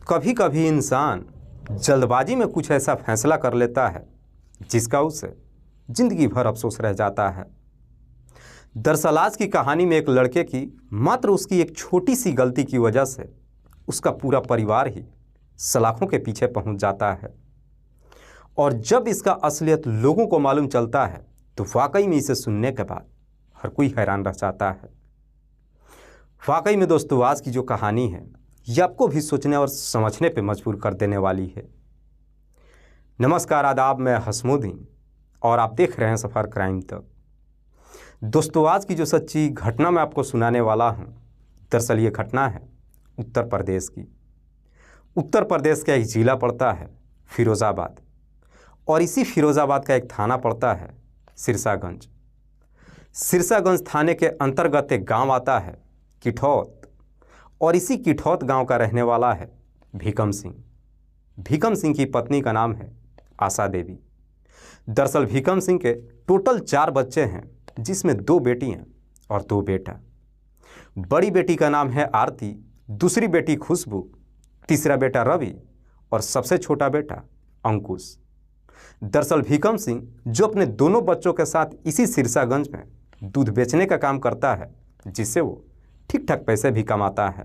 कभी कभी इंसान जल्दबाजी में कुछ ऐसा फैसला कर लेता है जिसका उसे जिंदगी भर अफसोस रह जाता है। दरअसल आज की कहानी में एक लड़के की मात्र उसकी एक छोटी सी गलती की वजह से उसका पूरा परिवार ही सलाखों के पीछे पहुंच जाता है। और जब इसका असलियत लोगों को मालूम चलता है तो वाकई में इसे सुनने के बाद हर कोई हैरान रह जाता है। वाकई में दोस्तों, आज की जो कहानी है ये आपको भी सोचने और समझने पे मजबूर कर देने वाली है। नमस्कार, आदाब, मैं हसमुद्दीन और आप देख रहे हैं सफ़र क्राइम तक। दोस्तों, आज की जो सच्ची घटना मैं आपको सुनाने वाला हूँ, दरअसल ये घटना है उत्तर प्रदेश की। उत्तर प्रदेश का एक ज़िला पड़ता है फिरोज़ाबाद और इसी फिरोज़ाबाद का एक थाना पड़ता है सिरसागंज। सिरसागंज थाने के अंतर्गत एक गांव आता है किठौत और इसी किठौत गांव का रहने वाला है भीकम सिंह। भीकम सिंह की पत्नी का नाम है आशा देवी। दरअसल भीकम सिंह के टोटल 4 बच्चे हैं, जिसमें 2 बेटियां और 2 बेटा। बड़ी बेटी का नाम है आरती, दूसरी बेटी खुशबू, तीसरा बेटा रवि और सबसे छोटा बेटा अंकुश। दरअसल भीकम सिंह जो अपने दोनों बच्चों के साथ इसी सिरसागंज में दूध बेचने का काम करता है, जिससे वो ठीक ठाक पैसे भी कमाता है।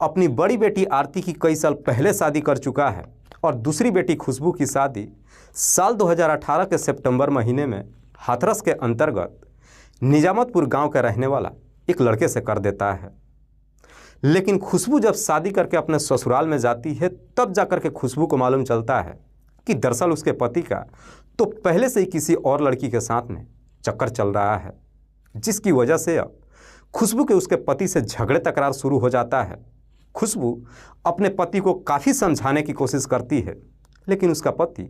अपनी बड़ी बेटी आरती की कई साल पहले शादी कर चुका है और दूसरी बेटी खुशबू की शादी साल 2018 के सितंबर महीने में हाथरस के अंतर्गत निजामतपुर गांव के रहने वाला एक लड़के से कर देता है। लेकिन खुशबू जब शादी करके अपने ससुराल में जाती है, तब जाकर के खुशबू को मालूम चलता है कि दरअसल उसके पति का तो पहले से ही किसी और लड़की के साथ में चक्कर चल रहा है, जिसकी वजह से अब खुशबू के उसके पति से झगड़े तकरार शुरू हो जाता है। खुशबू अपने पति को काफ़ी समझाने की कोशिश करती है, लेकिन उसका पति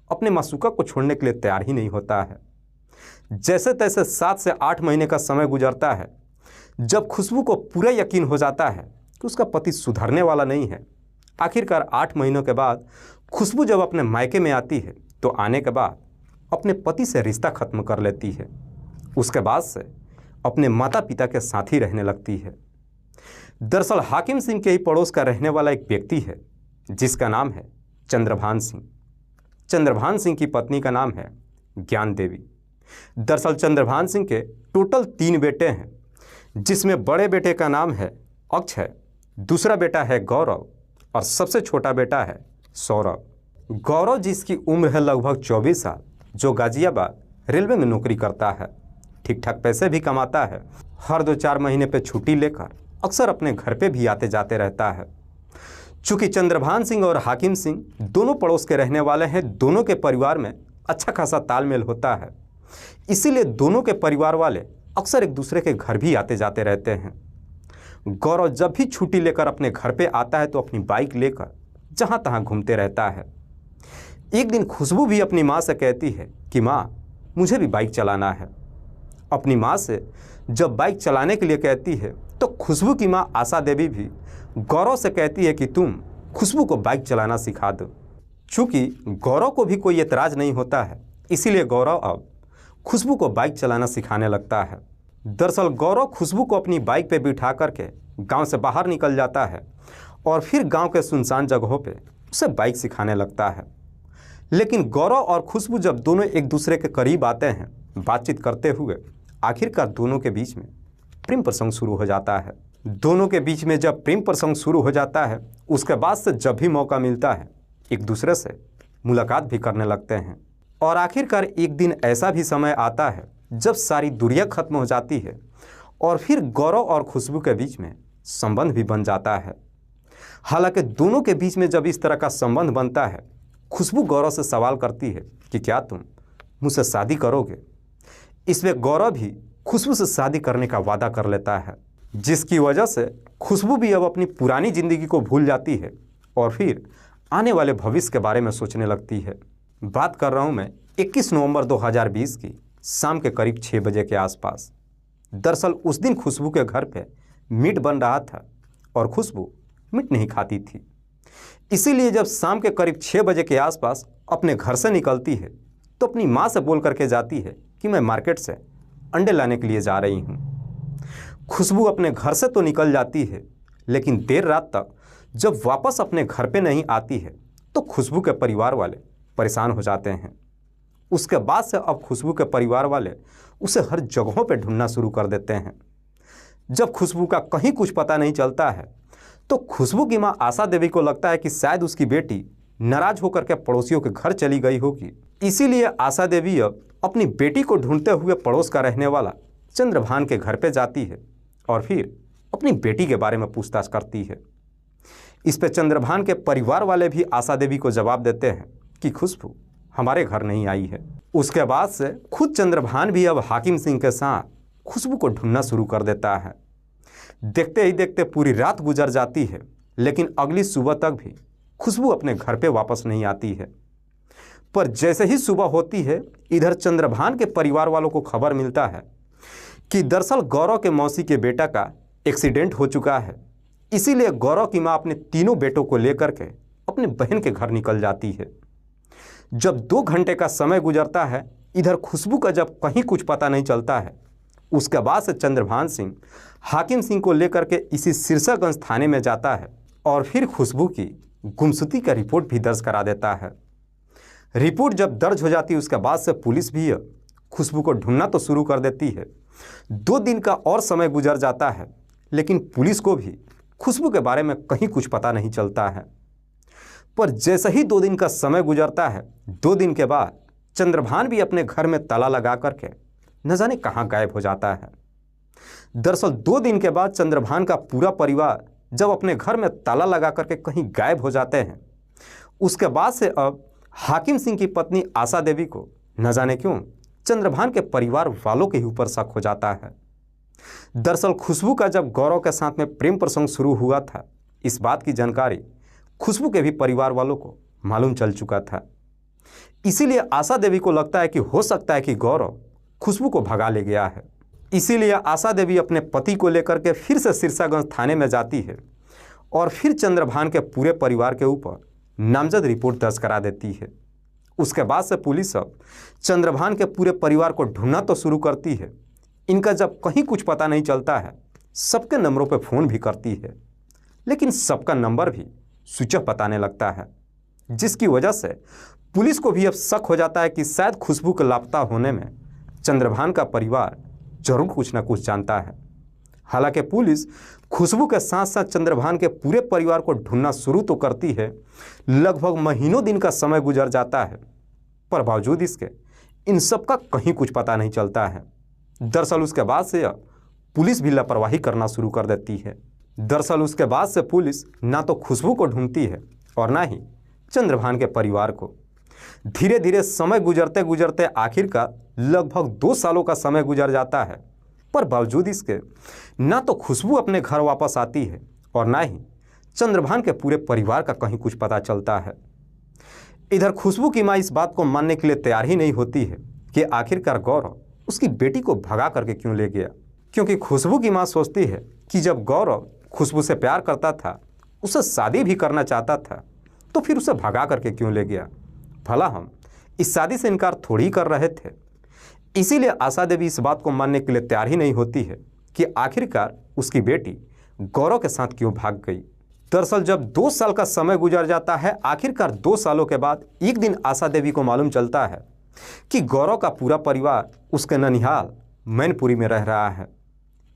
अपने मासूका को छोड़ने के लिए तैयार ही नहीं होता है। जैसे तैसे 7 से 8 महीने का समय गुजरता है। जब खुशबू को पूरा यकीन हो जाता है कि उसका पति सुधरने वाला नहीं है, आखिरकार 8 महीनों के बाद खुशबू जब अपने मायके में आती है तो आने के बाद अपने पति से रिश्ता ख़त्म कर लेती है। उसके बाद से अपने माता पिता के साथ ही रहने लगती है। दरअसल हाकिम सिंह के ही पड़ोस का रहने वाला एक व्यक्ति है, जिसका नाम है चंद्रभान सिंह। चंद्रभान सिंह की पत्नी का नाम है ज्ञान देवी। दरअसल चंद्रभान सिंह के टोटल 3 बेटे हैं, जिसमें बड़े बेटे का नाम है अक्षय, दूसरा बेटा है गौरव और सबसे छोटा बेटा है सौरभ। गौरव जिसकी उम्र है लगभग 24 साल, जो गाजियाबाद रेलवे में नौकरी करता है, ठीक ठाक पैसे भी कमाता है। हर 2-4 महीने पे छुट्टी लेकर अक्सर अपने घर पे भी आते जाते रहता है। चूँकि चंद्रभान सिंह और हाकिम सिंह दोनों पड़ोस के रहने वाले हैं, दोनों के परिवार में अच्छा खासा तालमेल होता है, इसीलिए दोनों के परिवार वाले अक्सर एक दूसरे के घर भी आते जाते रहते हैं। गौरव जब भी छुट्टी लेकर अपने घर पे आता है तो अपनी बाइक लेकर जहाँ तहाँ घूमते रहता है। एक दिन खुशबू भी अपनी माँ से कहती है कि माँ, मुझे भी बाइक चलाना है। अपनी माँ से जब बाइक चलाने के लिए कहती है तो खुशबू की माँ आशा देवी भी गौरव से कहती है कि तुम खुशबू को बाइक चलाना सिखा दो। चूँकि गौरव को भी कोई एतराज़ नहीं होता है, इसीलिए गौरव अब खुशबू को बाइक चलाना सिखाने लगता है। दरअसल गौरव खुशबू को अपनी बाइक पे बिठा करके गांव से बाहर निकल जाता है और फिर गांव के सुनसान जगहों पे उसे बाइक सिखाने लगता है। लेकिन गौरव और खुशबू जब दोनों एक दूसरे के करीब आते हैं, बातचीत करते हुए आखिरकार दोनों के बीच में प्रेम प्रसंग शुरू हो जाता है। दोनों के बीच में जब प्रेम प्रसंग शुरू हो जाता है, उसके बाद से जब भी मौका मिलता है एक दूसरे से मुलाकात भी करने लगते हैं। और आखिरकार एक दिन ऐसा भी समय आता है जब सारी दूरियां खत्म हो जाती है और फिर गौरव और खुशबू के बीच में संबंध भी बन जाता है। हालांकि दोनों के बीच में जब इस तरह का संबंध बनता है, खुशबू गौरव से सवाल करती है कि क्या तुम मुझसे शादी करोगे। इसमें गौरव भी खुशबू से शादी करने का वादा कर लेता है, जिसकी वजह से खुशबू भी अब अपनी पुरानी ज़िंदगी को भूल जाती है और फिर आने वाले भविष्य के बारे में सोचने लगती है। बात कर रहा हूँ मैं 21 नवंबर 2020 की शाम के करीब 6 बजे के आसपास। दरअसल उस दिन खुशबू के घर पे मीट बन रहा था और खुशबू मीट नहीं खाती थी, इसीलिए जब शाम के करीब 6 बजे के आसपास अपने घर से निकलती है तो अपनी माँ से बोल करके जाती है कि मैं मार्केट से अंडे लाने के लिए जा रही हूँ। खुशबू अपने घर से तो निकल जाती है, लेकिन देर रात तक जब वापस अपने घर पे नहीं आती है तो खुशबू के परिवार वाले परेशान हो जाते हैं। उसके बाद से अब खुशबू के परिवार वाले उसे हर जगहों पे ढूंढना शुरू कर देते हैं। जब खुशबू का कहीं कुछ पता नहीं चलता है तो खुशबू की मां आशा देवी को लगता है कि शायद उसकी बेटी नाराज होकर के पड़ोसियों के घर चली गई होगी। इसीलिए आशा देवी अब अपनी बेटी को ढूंढते हुए पड़ोस का रहने वाला चंद्रभान के घर पे जाती है और फिर अपनी बेटी के बारे में पूछताछ करती है। इस पे चंद्रभान के परिवार वाले भी आशा देवी को जवाब देते हैं कि खुशबू हमारे घर नहीं आई है। उसके बाद से खुद चंद्रभान भी अब हाकिम सिंह के साथ खुशबू को ढूंढना शुरू कर देता है। देखते ही देखते पूरी रात गुजर जाती है, लेकिन अगली सुबह तक भी खुशबू अपने घर पे वापस नहीं आती है। पर जैसे ही सुबह होती है, इधर चंद्रभान के परिवार वालों को खबर मिलता है कि दरअसल गौरव के मौसी के बेटा का एक्सीडेंट हो चुका है। इसीलिए गौरव की मां अपने तीनों बेटों को लेकर के अपने बहन के घर निकल जाती है। जब 2 घंटे का समय गुजरता है, इधर खुशबू का जब कहीं कुछ पता नहीं चलता है, उसके बाद से चंद्रभान सिंह हाकिम सिंह को लेकर के इसी सिरसागंज थाने में जाता है और फिर खुशबू की गुमशुदगी का रिपोर्ट भी दर्ज करा देता है। रिपोर्ट जब दर्ज हो जाती है, उसके बाद से पुलिस भी खुशबू को ढूंढना तो शुरू कर देती है। 2 दिन का और समय गुजर जाता है, लेकिन पुलिस को भी खुशबू के बारे में कहीं कुछ पता नहीं चलता है। पर जैसे ही 2 दिन का समय गुजरता है, 2 दिन के बाद चंद्रभान भी अपने घर में ताला लगा करके न जाने कहाँ गायब हो जाता है। दरअसल 2 दिन के बाद चंद्रभान का पूरा परिवार जब अपने घर में ताला लगा करके कहीं गायब हो जाते हैं, उसके बाद से अब हाकिम सिंह की पत्नी आशा देवी को न जाने क्यों चंद्रभान के परिवार वालों के ही ऊपर शक हो जाता है। दरअसल खुशबू का जब गौरव के साथ में प्रेम प्रसंग शुरू हुआ था, इस बात की जानकारी खुशबू के भी परिवार वालों को मालूम चल चुका था। इसीलिए आशा देवी को लगता है कि हो सकता है कि गौरव खुशबू को भगा ले गया है। इसीलिए आशा देवी अपने पति को लेकर के फिर से सिरसागंज थाने में जाती है और फिर चंद्रभान के पूरे परिवार के ऊपर नामजद रिपोर्ट दर्ज करा देती है। उसके बाद से पुलिस अब चंद्रभान के पूरे परिवार को ढूंढना तो शुरू करती है। इनका जब कहीं कुछ पता नहीं चलता है, सबके नंबरों पर फ़ोन भी करती है, लेकिन सबका नंबर भी स्विच ऑफ बताने लगता है, जिसकी वजह से पुलिस को भी अब शक हो जाता है कि शायद खुशबू के लापता होने में चंद्रभान का परिवार जरूर कुछ ना कुछ जानता है। हालांकि पुलिस खुशबू के साथ साथ चंद्रभान के पूरे परिवार को ढूंढना शुरू तो करती है। लगभग महीनों दिन का समय गुजर जाता है, पर बावजूद इसके इन सब का कहीं कुछ पता नहीं चलता है। दरअसल उसके बाद से पुलिस भी लापरवाही करना शुरू कर देती है। दरअसल उसके बाद से पुलिस ना तो खुशबू को ढूंढती है और ना ही चंद्रभान के परिवार को। धीरे धीरे समय गुजरते गुजरते आखिरकार लगभग 2 सालों का समय गुजर जाता है, पर बावजूद इसके ना तो खुशबू अपने घर वापस आती है और ना ही चंद्रभान के पूरे परिवार का कहीं कुछ पता चलता है। इधर खुशबू की मां इस बात को मानने के लिए तैयार ही नहीं होती है कि आखिरकार गौरव उसकी बेटी को भगा करके क्यों ले गया, क्योंकि खुशबू की मां सोचती है कि जब गौरव खुशबू से प्यार करता था, उसे शादी भी करना चाहता था, तो फिर उसे भगा करके क्यों ले गया। भला हम इस शादी से इनकार थोड़ी कर रहे थे। इसीलिए आशा देवी इस बात को मानने के लिए तैयार ही नहीं होती है कि आखिरकार उसकी बेटी गौरव के साथ क्यों भाग गई। दरअसल जब 2 साल का समय गुजर जाता है, आखिरकार 2 सालों के बाद एक दिन आशा देवी को मालूम चलता है कि गौरव का पूरा परिवार उसके ननिहाल मैनपुरी में रह रहा है।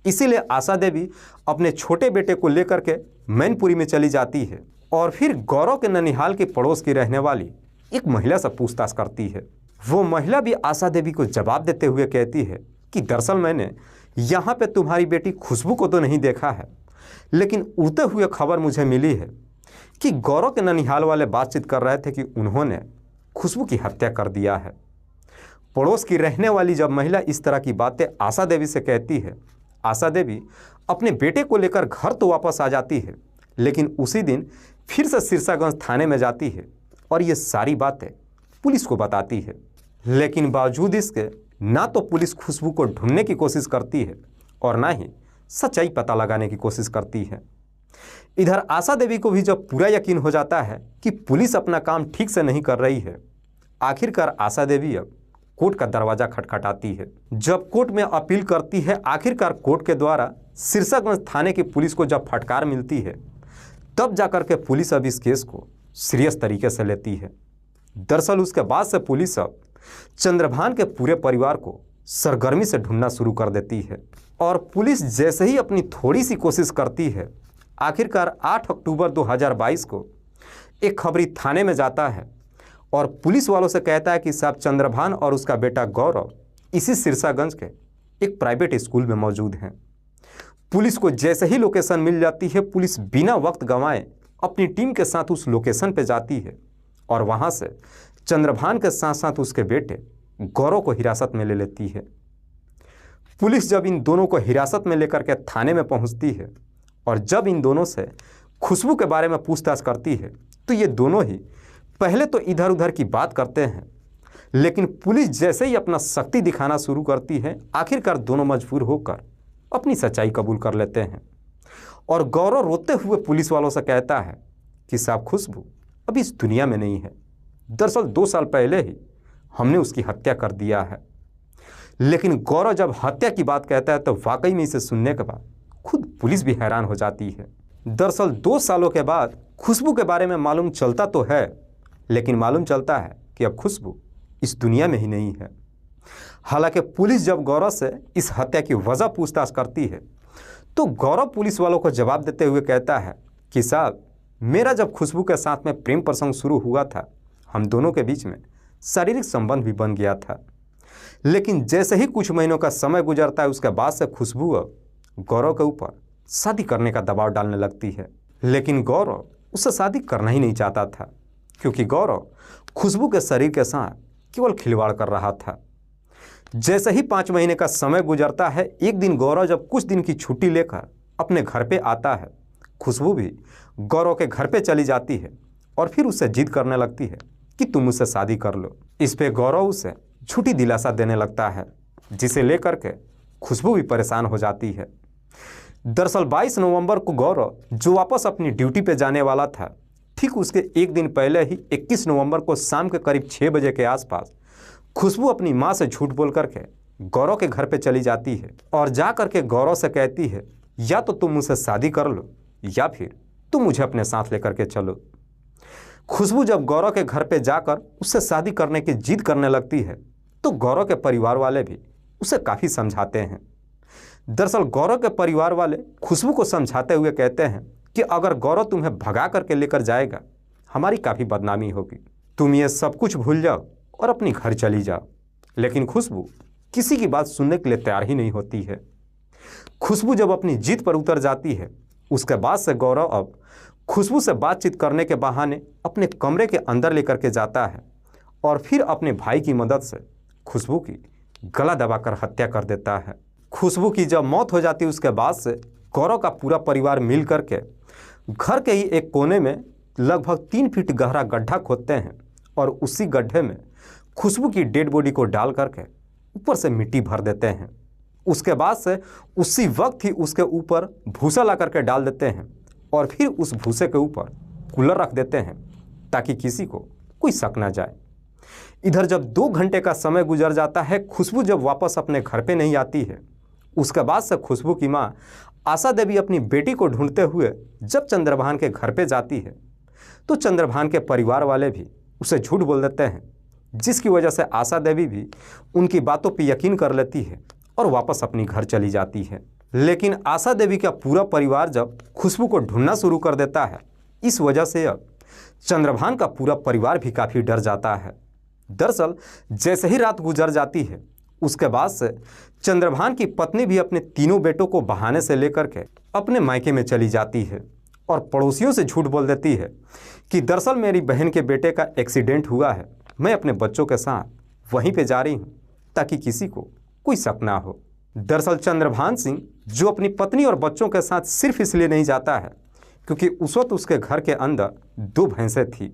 इसीलिए आशा देवी अपने छोटे बेटे को लेकर के मैनपुरी में चली जाती है और फिर गौरव के ननिहाल के पड़ोस की रहने वाली एक महिला से पूछताछ करती है। वो महिला भी आशा देवी को जवाब देते हुए कहती है कि दरअसल मैंने यहाँ पे तुम्हारी बेटी खुशबू को तो नहीं देखा है, लेकिन उड़ते हुए खबर मुझे मिली है कि गौरव के ननिहाल वाले बातचीत कर रहे थे कि उन्होंने खुशबू की हत्या कर दिया है। पड़ोस की रहने वाली जब महिला इस तरह की बातें आशा देवी से कहती है, आशा देवी अपने बेटे को लेकर घर तो वापस आ जाती है, लेकिन उसी दिन फिर से सिरसागंज थाने में जाती है और ये सारी बातें पुलिस को बताती है। लेकिन बावजूद इसके ना तो पुलिस खुशबू को ढूंढने की कोशिश करती है और ना ही सच्चाई पता लगाने की कोशिश करती है। इधर आशा देवी को भी जब पूरा यकीन हो जाता है कि पुलिस अपना काम ठीक से नहीं कर रही है, आखिरकार आशा देवी अब कोर्ट का दरवाज़ा खटखटाती है। जब कोर्ट में अपील करती है, आखिरकार कोर्ट के द्वारा सिरसागंज थाने की पुलिस को जब फटकार मिलती है, तब जाकर के पुलिस अब इस केस को सीरियस तरीके से लेती है। दरअसल उसके बाद से पुलिस अब चंद्रभान के पूरे परिवार को सरगर्मी से ढूंढना शुरू कर देती है और पुलिस जैसे ही अपनी थोड़ी सी कोशिश करती है, आखिरकार 8 अक्टूबर 2022 को एक खबरी थाने में जाता है और पुलिस वालों से कहता है कि साहब चंद्रभान और उसका बेटा गौरव इसी सिरसागंज के एक प्राइवेट स्कूल में मौजूद हैं। पुलिस को जैसे ही लोकेशन मिल जाती है, पुलिस बिना वक्त गंवाए अपनी टीम के साथ उस लोकेशन पर जाती है और वहाँ से चंद्रभान के साथ साथ उसके बेटे गौरव को हिरासत में ले लेती है। पुलिस जब इन दोनों को हिरासत में लेकर के थाने में पहुंचती है और जब इन दोनों से खुशबू के बारे में पूछताछ करती है तो ये दोनों ही पहले तो इधर उधर की बात करते हैं, लेकिन पुलिस जैसे ही अपना शक्ति दिखाना शुरू करती है, आखिरकार दोनों मजबूर होकर अपनी सच्चाई कबूल कर लेते हैं। और गौरव रोते हुए पुलिस वालों से कहता है कि साहब खुशबू अभी इस दुनिया में नहीं है, दरअसल 2 साल पहले ही हमने उसकी हत्या कर दिया है। लेकिन गौरव जब हत्या की बात कहता है तो वाकई में इसे सुनने के बाद खुद पुलिस भी हैरान हो जाती है। दरअसल 2 सालों के बाद खुशबू के बारे में मालूम चलता तो है, लेकिन मालूम चलता है कि अब खुशबू इस दुनिया में ही नहीं है। हालांकि पुलिस जब गौरव से इस हत्या की वजह पूछताछ करती है तो गौरव पुलिस वालों को जवाब देते हुए कहता है कि साहब मेरा जब खुशबू के साथ में प्रेम प्रसंग शुरू हुआ था, हम दोनों के बीच में शारीरिक संबंध भी बन गया था। लेकिन जैसे ही कुछ महीनों का समय गुजरता है, उसके बाद से खुशबू अब गौरव के ऊपर शादी करने का दबाव डालने लगती है। लेकिन गौरव उससे शादी करना ही नहीं चाहता था, क्योंकि गौरव खुशबू के शरीर के साथ केवल खिलवाड़ कर रहा था। जैसे ही 5 महीने का समय गुजरता है, एक दिन गौरव जब कुछ दिन की छुट्टी लेकर अपने घर पे आता है, खुशबू भी गौरव के घर पे चली जाती है और फिर उससे जिद करने लगती है कि तुम मुझसे शादी कर लो। इस पे गौरव उसे झूठी दिलासा देने लगता है, जिसे लेकर के खुशबू भी परेशान हो जाती है। दरअसल 22 नवंबर को गौरव जो वापस अपनी ड्यूटी पे जाने वाला था, ठीक उसके एक दिन पहले ही 21 नवंबर को शाम के करीब 6 बजे के आसपास खुशबू अपनी माँ से झूठ बोल करके गौरव के घर पे चली जाती है और जा करके गौरव से कहती है या तो तुम मुझसे शादी कर लो या फिर तुम मुझे अपने साथ लेकर के चलो। खुशबू जब गौरव के घर पे जाकर उससे शादी करने की जिद करने लगती है तो गौरव के परिवार वाले भी उसे काफ़ी समझाते हैं। दरअसल गौरव के परिवार वाले खुशबू को समझाते हुए कहते हैं कि अगर गौरव तुम्हें भगा करके लेकर जाएगा, हमारी काफ़ी बदनामी होगी, तुम ये सब कुछ भूल जाओ और अपनी घर चली जाओ। लेकिन खुशबू किसी की बात सुनने के लिए तैयार ही नहीं होती है। खुशबू जब अपनी जिद पर उतर जाती है, उसके बाद से गौरव अब खुशबू से बातचीत करने के बहाने अपने कमरे के अंदर लेकर के जाता है और फिर अपने भाई की मदद से खुशबू की गला दबाकर हत्या कर देता है। खुशबू की जब मौत हो जाती है, उसके बाद से गौरव का पूरा परिवार मिल करके घर के ही एक कोने में लगभग 3 फीट गहरा गड्ढा खोदते हैं और उसी गड्ढे में खुशबू की डेड बॉडी को डाल करके ऊपर से मिट्टी भर देते हैं। उसके बाद से उसी वक्त ही उसके ऊपर भूसा ला करके डाल देते हैं और फिर उस भूसे के ऊपर कूलर रख देते हैं ताकि किसी को कोई शक ना जाए। इधर जब 2 घंटे का समय गुजर जाता है, खुशबू जब वापस अपने घर पे नहीं आती है, उसके बाद से खुशबू की माँ आशा देवी अपनी बेटी को ढूंढते हुए जब चंद्रभान के घर पे जाती है तो चंद्रभान के परिवार वाले भी उसे झूठ बोल देते हैं, जिसकी वजह से आशा देवी भी उनकी बातों पर यकीन कर लेती है और वापस अपनी घर चली जाती है। लेकिन आशा देवी का पूरा परिवार जब खुशबू को ढूंढना शुरू कर देता है, इस वजह से अब चंद्रभान का पूरा परिवार भी काफ़ी डर जाता है। दरअसल जैसे ही रात गुजर जाती है, उसके बाद से चंद्रभान की पत्नी भी अपने तीनों बेटों को बहाने से लेकर के अपने मायके में चली जाती है और पड़ोसियों से झूठ बोल देती है कि दरअसल मेरी बहन के बेटे का एक्सीडेंट हुआ है, मैं अपने बच्चों के साथ वहीं पे जा रही हूँ ताकि किसी को कोई शक ना हो। दरअसल चंद्रभान सिंह जो अपनी पत्नी और बच्चों के साथ सिर्फ इसलिए नहीं जाता है क्योंकि उस वक्त उसके घर के अंदर 2 भैंसें थी,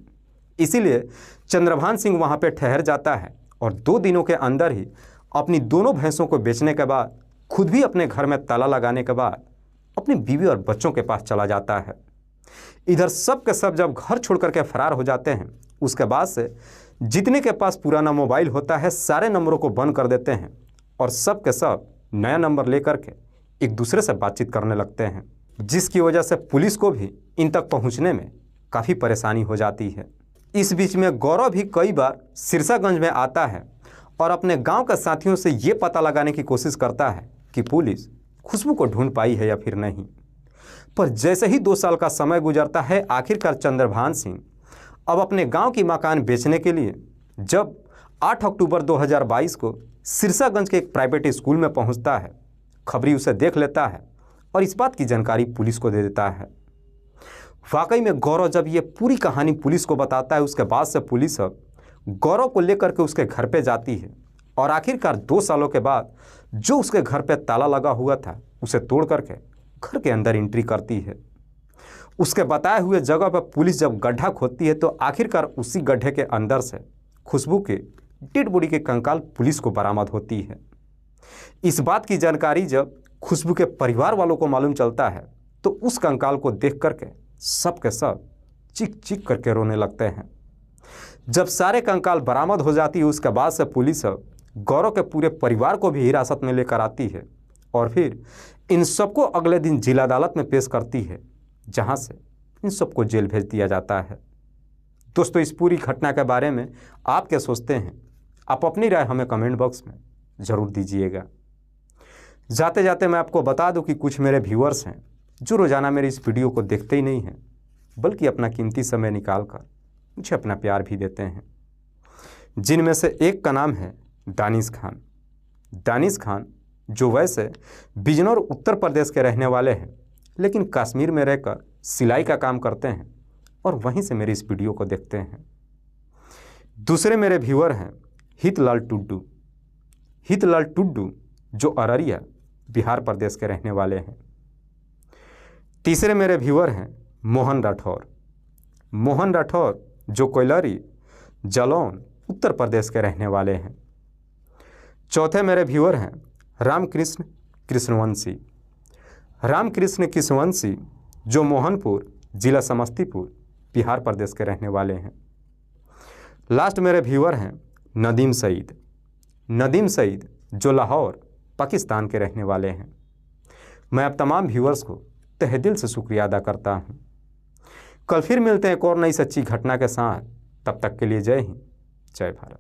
इसीलिए चंद्रभान सिंह वहाँ पे ठहर जाता है और 2 दिनों के अंदर ही अपनी दोनों भैंसों को बेचने के बाद खुद भी अपने घर में ताला लगाने के बाद अपनी बीवी और बच्चों के पास चला जाता है। इधर सब के सब जब घर छोड़ करके फरार हो जाते हैं, उसके बाद से जितने के पास पुराना मोबाइल होता है सारे नंबरों को बंद कर देते हैं और सब के सब नया नंबर लेकर के एक दूसरे से बातचीत करने लगते हैं। जिसकी वजह से पुलिस को भी इन तक पहुंचने में काफ़ी परेशानी हो जाती है। इस बीच में गौरव भी कई बार सिरसागंज में आता है और अपने गांव के साथियों से ये पता लगाने की कोशिश करता है कि पुलिस खुशबू को ढूंढ पाई है या फिर नहीं। पर जैसे ही 2 साल का समय गुजरता है, आखिरकार चंद्रभान सिंह अब अपने गांव की मकान बेचने के लिए जब 8 अक्टूबर 2022 को सिरसागंज के एक प्राइवेट स्कूल में पहुंचता है, खबरी उसे देख लेता है और इस बात की जानकारी पुलिस को दे देता है। वाकई में गौरव जब ये पूरी कहानी पुलिस को बताता है, उसके बाद से पुलिस अब गौरव को लेकर के उसके घर पे जाती है और आखिरकार 2 सालों के बाद जो उसके घर पे ताला लगा हुआ था उसे तोड़ करके घर के अंदर एंट्री करती है। उसके बताए हुए जगह पर पुलिस जब गड्ढा खोदती है तो आखिरकार उसी गड्ढे के अंदर से खुशबू के डेड बॉडी के कंकाल पुलिस को बरामद होती है। इस बात की जानकारी जब खुशबू के परिवार वालों को मालूम चलता है तो उस कंकाल को देख करके सब के सब चीख चीख करके रोने लगते हैं। जब सारे कंकाल बरामद हो जाती है, उसके बाद से पुलिस गौरव के पूरे परिवार को भी हिरासत में लेकर आती है और फिर इन सबको अगले दिन जिला अदालत में पेश करती है, जहां से इन सबको जेल भेज दिया जाता है। दोस्तों, इस पूरी घटना के बारे में आप क्या सोचते हैं? आप अपनी राय हमें कमेंट बॉक्स में ज़रूर दीजिएगा। जाते जाते मैं आपको बता दूं कि कुछ मेरे व्यूअर्स हैं जो रोज़ाना मेरे इस वीडियो को देखते ही नहीं हैं, बल्कि अपना कीमती समय निकाल कर मुझे अपना प्यार भी देते हैं। जिनमें से एक का नाम है दानिश खान। दानिश खान जो वैसे बिजनौर उत्तर प्रदेश के रहने वाले हैं, लेकिन कश्मीर में रहकर सिलाई का काम करते हैं और वहीं से मेरी इस वीडियो को देखते हैं। दूसरे मेरे व्यूअर हैं हितलाल टुड्डू। हितलाल टुड्डू जो अररिया बिहार प्रदेश के रहने वाले हैं। तीसरे मेरे व्यूअर हैं मोहन राठौर। मोहन राठौर जो कोयलरी जलौन उत्तर प्रदेश के रहने वाले हैं। चौथे मेरे व्यूअर हैं रामकृष्ण कृष्णवंशी। रामकृष्ण कृष्णवंशी जो मोहनपुर जिला समस्तीपुर बिहार प्रदेश के रहने वाले हैं। लास्ट मेरे व्यूअर हैं नदीम सईद। नदीम सईद जो लाहौर पाकिस्तान के रहने वाले हैं। मैं अब तमाम व्यूअर्स को तहे दिल से शुक्रिया अदा करता हूं। कल फिर मिलते हैं एक और नई सच्ची घटना के साथ। तब तक के लिए जय हिंद, जय भारत।